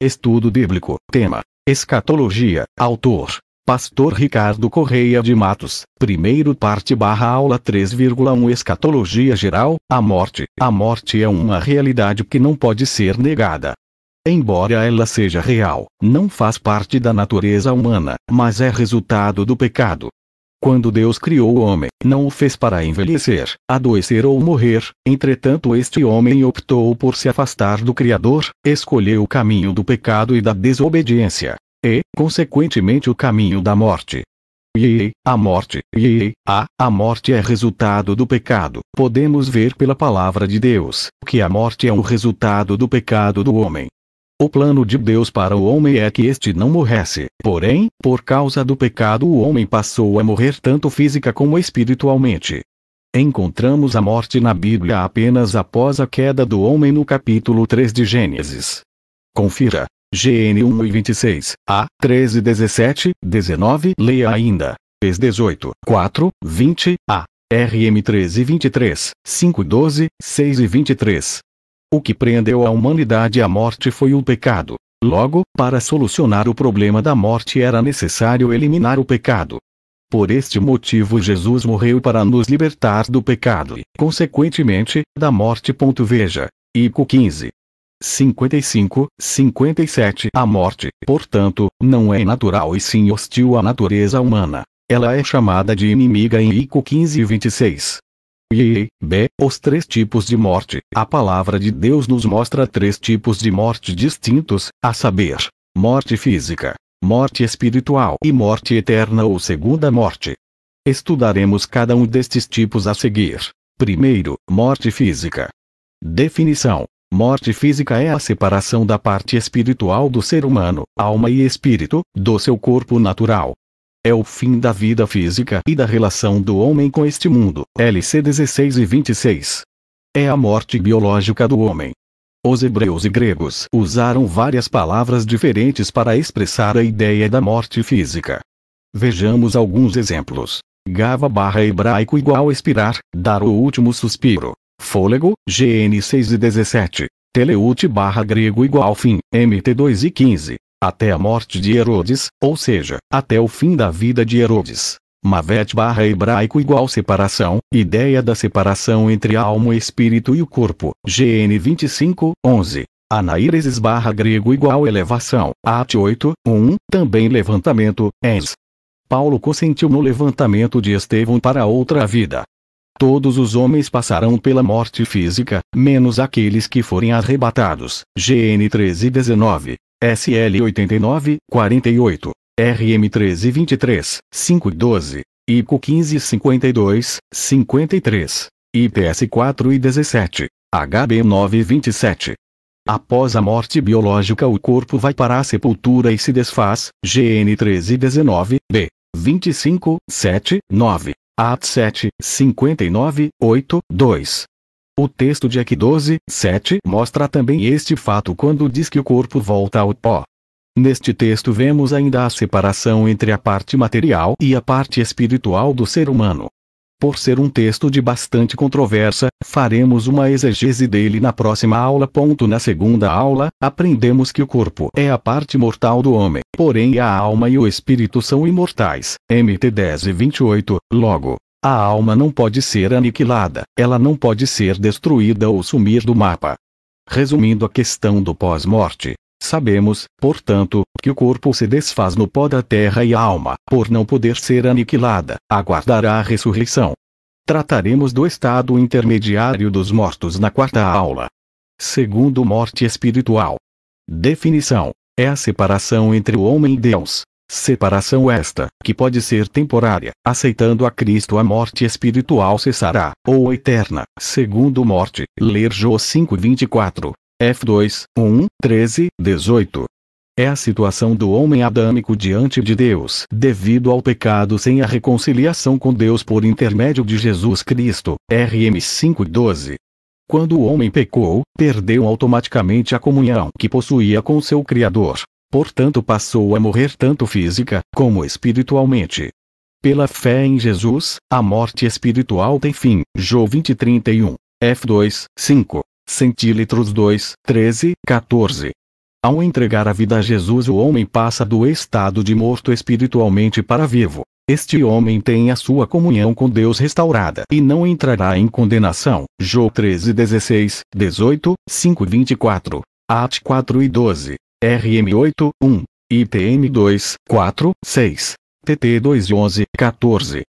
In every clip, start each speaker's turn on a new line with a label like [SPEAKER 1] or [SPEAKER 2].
[SPEAKER 1] Estudo bíblico. Tema: Escatologia. Autor: Pastor Ricardo Correia de Matos. Primeiro parte aula 3,1 Escatologia geral. A morte. A morte é uma realidade que não pode ser negada. Embora ela seja real, não faz parte da natureza humana, mas é resultado do pecado. Quando Deus criou o homem, não o fez para envelhecer, adoecer ou morrer. Entretanto, este homem optou por se afastar do Criador, escolheu o caminho do pecado e da desobediência, e, consequentemente, o caminho da morte. A morte é resultado do pecado. Podemos ver pela palavra de Deus que a morte é um resultado do pecado do homem. O plano de Deus para o homem é que este não morresse, porém, por causa do pecado o homem passou a morrer tanto física como espiritualmente. Encontramos a morte na Bíblia apenas após a queda do homem no capítulo 3 de Gênesis. Confira. GN 1:26, A, 13, 17, 19. Leia ainda. Ex 18, 4, 20, A, RM 13, 23, 5, 12, 6 e 23. O que prendeu a humanidade à morte foi o pecado. Logo, para solucionar o problema da morte era necessário eliminar o pecado. Por este motivo Jesus morreu para nos libertar do pecado e, consequentemente, da morte. Veja. Ico 15. 55, 57. A morte, portanto, não é natural e sim hostil à natureza humana. Ela é chamada de inimiga em Ico 15:26. Os três tipos de morte. A palavra de Deus nos mostra três tipos de morte distintos, a saber, morte física, morte espiritual e morte eterna ou segunda morte. Estudaremos cada um destes tipos a seguir. Primeiro, morte física. Definição: morte física é a separação da parte espiritual do ser humano, alma e espírito, do seu corpo natural. É o fim da vida física e da relação do homem com este mundo. LC 16:26. É a morte biológica do homem. Os hebreus e gregos usaram várias palavras diferentes para expressar a ideia da morte física. Vejamos alguns exemplos. Gava/hebraico igual expirar, dar o último suspiro. Fôlego, GN 6:17. Teleute/grego igual fim, MT 2:15. Até a morte de Herodes, ou seja, até o fim da vida de Herodes. Mavet/hebraico igual separação, ideia da separação entre a alma e espírito e o corpo, GN 25:11. Anaíreses/grego igual elevação, At 8:1, também levantamento, ens. Paulo consentiu no levantamento de Estevão para outra vida. Todos os homens passarão pela morte física, menos aqueles que forem arrebatados, GN 13:19. SL 89:48, RM 13:23, 5:12, ICO 15:52, 53, IPS 4:17, HB 9:27. Após a morte biológica o corpo vai para a sepultura e se desfaz, GN 13:19, B, 25:7, 9, AT 7:59, 8, 2. O texto de Ec 12:7 mostra também este fato quando diz que o corpo volta ao pó. Neste texto vemos ainda a separação entre a parte material e a parte espiritual do ser humano. Por ser um texto de bastante controvérsia, faremos uma exegese dele na próxima aula. Na segunda aula, aprendemos que o corpo é a parte mortal do homem, porém a alma e o espírito são imortais. MT 10:28, logo, a alma não pode ser aniquilada, ela não pode ser destruída ou sumir do mapa. Resumindo a questão do pós-morte, sabemos, portanto, que o corpo se desfaz no pó da terra e a alma, por não poder ser aniquilada, aguardará a ressurreição. Trataremos do estado intermediário dos mortos na quarta aula. Segundo, morte espiritual. Definição: é a separação entre o homem e Deus. Separação esta, que pode ser temporária. Aceitando a Cristo a morte espiritual cessará, ou eterna. Segundo, morte, ler Jó 5:24, F2, 1, 13, 18. É a situação do homem adâmico diante de Deus, devido ao pecado sem a reconciliação com Deus por intermédio de Jesus Cristo, RM 5:12. Quando o homem pecou, perdeu automaticamente a comunhão que possuía com seu Criador. Portanto passou a morrer tanto física, como espiritualmente. Pela fé em Jesus, a morte espiritual tem fim. Jó 20:31, F2, 5, centímetros 2, 13, 14. Ao entregar a vida a Jesus, o homem passa do estado de morto espiritualmente para vivo. Este homem tem a sua comunhão com Deus restaurada e não entrará em condenação. João 13:16, 18, 5:24, At 4:12, RM 8:1, IPM 2:4, 6, TT 2:11, 14.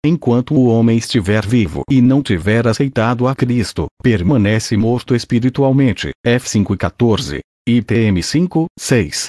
[SPEAKER 1] Enquanto o homem estiver vivo e não tiver aceitado a Cristo, permanece morto espiritualmente. F5:14, IPM 5:6.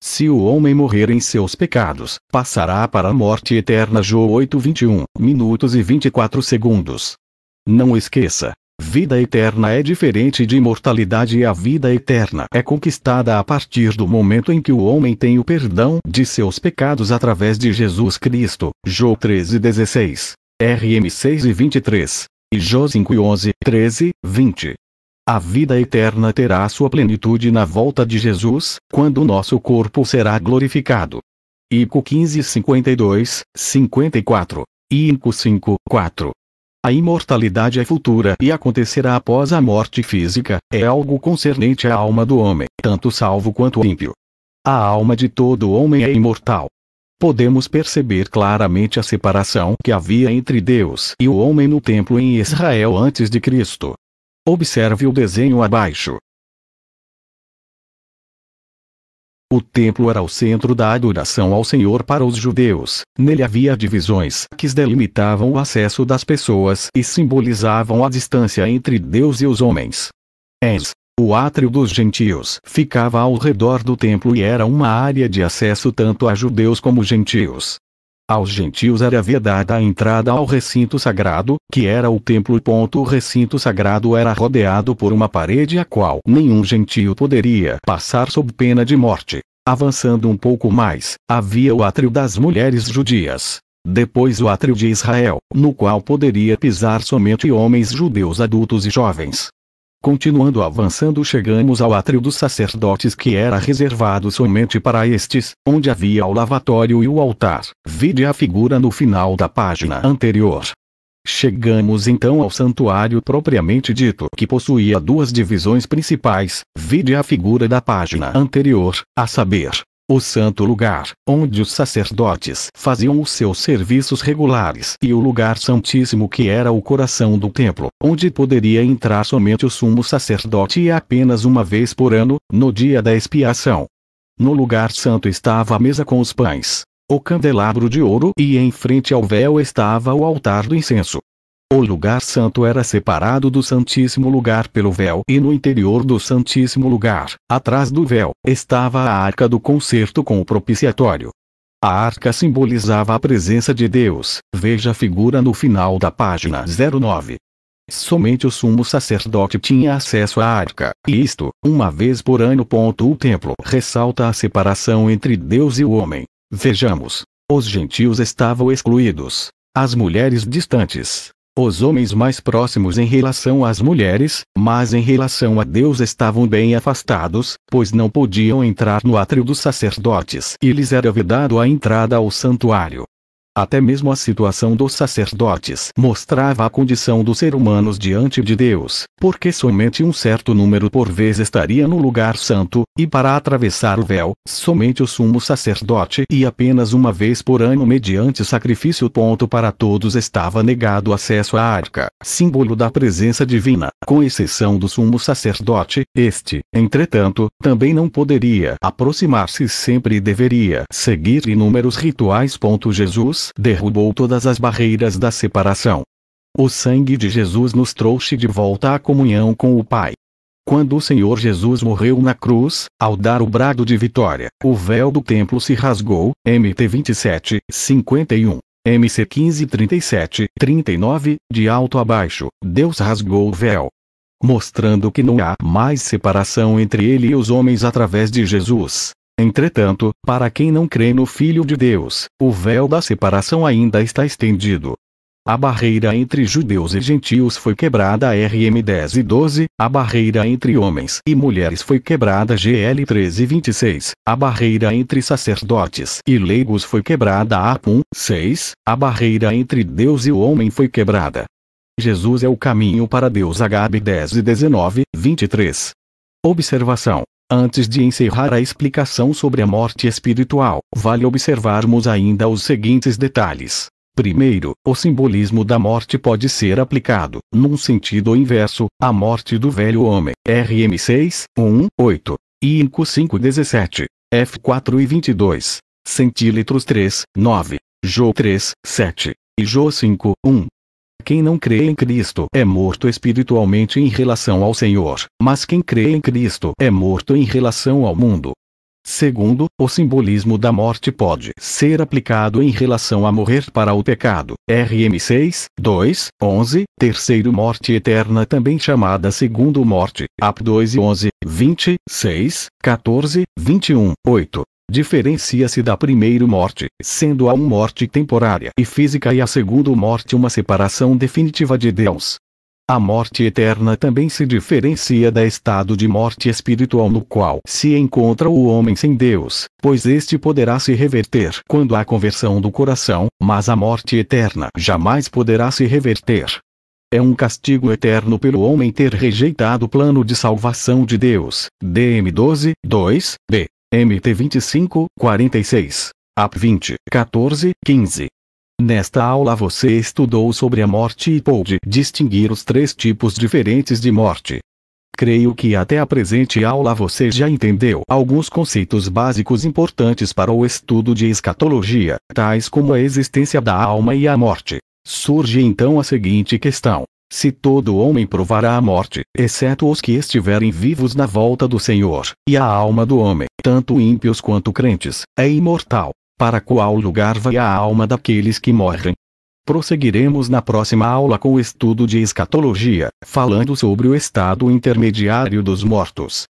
[SPEAKER 1] Se o homem morrer em seus pecados, passará para a morte eterna. João 8:21, minutos e 24 segundos. Não esqueça, vida eterna é diferente de imortalidade e a vida eterna é conquistada a partir do momento em que o homem tem o perdão de seus pecados através de Jesus Cristo. João 13:16, RM 6:23, e João 5:11, 13, 20. A vida eterna terá sua plenitude na volta de Jesus, quando o nosso corpo será glorificado. Ico 15:52, 54, Ico 5:4. A imortalidade é futura e acontecerá após a morte física, é algo concernente à alma do homem, tanto salvo quanto ímpio. A alma de todo homem é imortal. Podemos perceber claramente a separação que havia entre Deus e o homem no templo em Israel antes de Cristo. Observe o desenho abaixo. O templo era o centro da adoração ao Senhor para os judeus. Nele havia divisões que delimitavam o acesso das pessoas e simbolizavam a distância entre Deus e os homens. O átrio dos gentios ficava ao redor do templo e era uma área de acesso tanto a judeus como gentios. Aos gentios era vedada a entrada ao recinto sagrado, que era o templo. O recinto sagrado era rodeado por uma parede a qual nenhum gentio poderia passar sob pena de morte. Avançando um pouco mais, havia o átrio das mulheres judias. Depois o átrio de Israel, no qual poderia pisar somente homens judeus adultos e jovens. Continuando avançando, chegamos ao átrio dos sacerdotes, que era reservado somente para estes, onde havia o lavatório e o altar. Vide a figura no final da página anterior. Chegamos então ao santuário propriamente dito, que possuía duas divisões principais. Vide a figura da página anterior, a saber, o santo lugar, onde os sacerdotes faziam os seus serviços regulares, e o lugar santíssimo, que era o coração do templo, onde poderia entrar somente o sumo sacerdote e apenas uma vez por ano, no dia da expiação. No lugar santo estava a mesa com os pães, o candelabro de ouro, e em frente ao véu estava o altar do incenso. O lugar santo era separado do Santíssimo Lugar pelo véu, e no interior do Santíssimo Lugar, atrás do véu, estava a arca do concerto com o propiciatório. A arca simbolizava a presença de Deus. Veja a figura no final da página 09. Somente o sumo sacerdote tinha acesso à arca, e isto, uma vez por ano. O templo ressalta a separação entre Deus e o homem. Vejamos. Os gentios estavam excluídos. As mulheres distantes. Os homens mais próximos em relação às mulheres, mas em relação a Deus estavam bem afastados, pois não podiam entrar no átrio dos sacerdotes e lhes era vedado a entrada ao santuário. Até mesmo a situação dos sacerdotes mostrava a condição dos seres humanos diante de Deus, porque somente um certo número por vez estaria no lugar santo, e para atravessar o véu, somente o sumo sacerdote, e apenas uma vez por ano mediante sacrifício. Para todos estava negado acesso à arca, símbolo da presença divina, com exceção do sumo sacerdote. Este, entretanto, também não poderia aproximar-se sempre e deveria seguir inúmeros rituais. Jesus derrubou todas as barreiras da separação. O sangue de Jesus nos trouxe de volta à comunhão com o Pai. Quando o Senhor Jesus morreu na cruz, ao dar o brado de vitória, o véu do templo se rasgou. MT 27, 51. MC 15, 37, 39, de alto a baixo, Deus rasgou o véu, mostrando que não há mais separação entre ele e os homens através de Jesus. Entretanto, para quem não crê no Filho de Deus, o véu da separação ainda está estendido. A barreira entre judeus e gentios foi quebrada. RM 10 e 12, a barreira entre homens e mulheres foi quebrada. GL 13 e 26, a barreira entre sacerdotes e leigos foi quebrada. A1, 6, a barreira entre Deus e o homem foi quebrada. Jesus é o caminho para Deus. HB 10 e 19, 23. Observação: Antes de encerrar a explicação sobre a morte espiritual, vale observarmos ainda os seguintes detalhes. Primeiro, o simbolismo da morte pode ser aplicado, num sentido inverso, à morte do velho homem. RM 6, 1, 8. INCO 5:17. F4 e 22. Centímetros 3, 9. Jó 3, 7. E Jó 5, 1. Quem não crê em Cristo é morto espiritualmente em relação ao Senhor, mas quem crê em Cristo é morto em relação ao mundo. Segundo, o simbolismo da morte pode ser aplicado em relação a morrer para o pecado. RM 6, 2, 11. Terceiro, morte eterna, também chamada segundo morte. AP 2 e 11, 20, 6, 14, 21, 8. Diferencia-se da primeira morte, sendo a uma morte temporária e física e a segunda morte uma separação definitiva de Deus. A morte eterna também se diferencia da estado de morte espiritual no qual se encontra o homem sem Deus, pois este poderá se reverter quando há conversão do coração, mas a morte eterna jamais poderá se reverter. É um castigo eterno pelo homem ter rejeitado o plano de salvação de Deus. DM 12, 2, B. MT 25, 46. AP 20, 14, 15. Nesta aula você estudou sobre a morte e pôde distinguir os três tipos diferentes de morte. Creio que até a presente aula você já entendeu alguns conceitos básicos importantes para o estudo de escatologia, tais como a existência da alma e a morte. Surge então a seguinte questão: se todo homem provará a morte, exceto os que estiverem vivos na volta do Senhor, e a alma do homem, tanto ímpios quanto crentes, é imortal, para qual lugar vai a alma daqueles que morrem? Prosseguiremos na próxima aula com o estudo de escatologia, falando sobre o estado intermediário dos mortos.